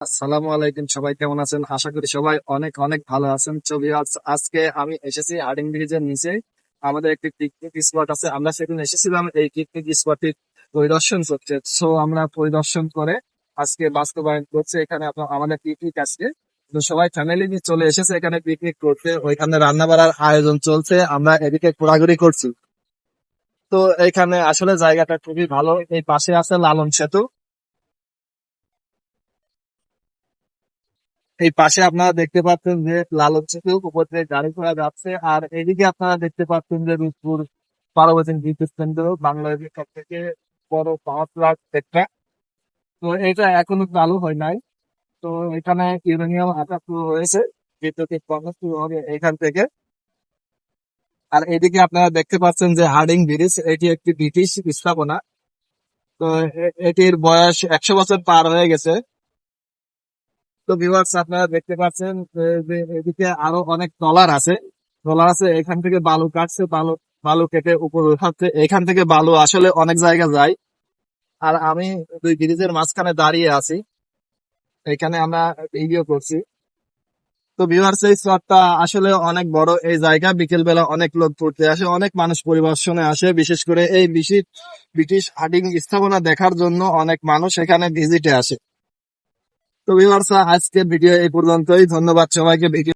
আসসালামু আলাইকুম, সবাই কেমন আছেন? আশা করি সবাই অনেক অনেক ভালো আছেন। আজকে আমি এসেছি হার্ডিং ব্রিজের নিচে। আমাদের একটি পিকনিক স্পট আছে, আমরা সেখানে এসেছিলাম এই পিকনিক স্পটটি পরিদর্শন করতে। সো আমরা পরিদর্শন করে আজকে বাস্তবায়ন করছে এখানে আমাদের পিকনিক আজকে। তো সবাই ফ্যামিলি নিয়ে চলে এসেছে এখানে পিকনিক করতে, ওইখানে রান্না বাড়ার আয়োজন চলছে, আমরা এদিকে ঘোরাঘুরি করছি। তো এখানে আসলে জায়গাটা খুবই ভালো। এই পাশে আছে লালন সেতু। এই পাশে আপনারা দেখতে পাচ্ছেন যে লালন সেতু, উপর দিয়ে গাড়ি ঘোড়া যাচ্ছে। আর এইদিকে আপনারা দেখতে পাচ্ছেন যে রূপপুর পার্বতী বিদ্যুৎ কেন্দ্র, বাংলাদেশের সব থেকে বড় পাওয়ার প্লান্ট একটা। তো এটা এখনো চালু হয় নাই। তো এখানে ইউরেনিয়াম আটা শুরু হয়েছে, বিদ্যুৎ পণ্য শুরু হবে এখান থেকে। আর এদিকে আপনারা দেখতে পাচ্ছেন যে হার্ডিং ব্রিজ, এটি একটি ব্রিটিশ স্থাপনা। তো এটির বয়স 100 বছর পার হয়ে গেছে। তো ভিউয়ার্স, আপনারা দেখতে পাচ্ছেন যে এদিকে আরো অনেক ট্রলার আছে এখান থেকে বালু কাটছে, বালু বালু কেটে উপর উঠাচ্ছে। এখান থেকে বালু আসলে অনেক জায়গা যায়। আর আমি দুই ব্রিজের মাঝখানে দাঁড়িয়ে আছি, এখানে আমরা ভিডিও করছি। তো ভিউয়ার্স, এই স্পটটা আসলে অনেক বড়। এই জায়গা বিকেল বেলা অনেক লোক ঘুরতে আসে, অনেক মানুষ পরিদর্শনে আসে, বিশেষ করে এই ব্রিটিশ হার্ডিং স্থাপনা দেখার জন্য অনেক মানুষ এখানে ভিজিটে আসে। তো ভিউয়ার্স, আজকের ভিডিও এই পর্যন্তই। ধন্যবাদ সবাইকে ভিডিও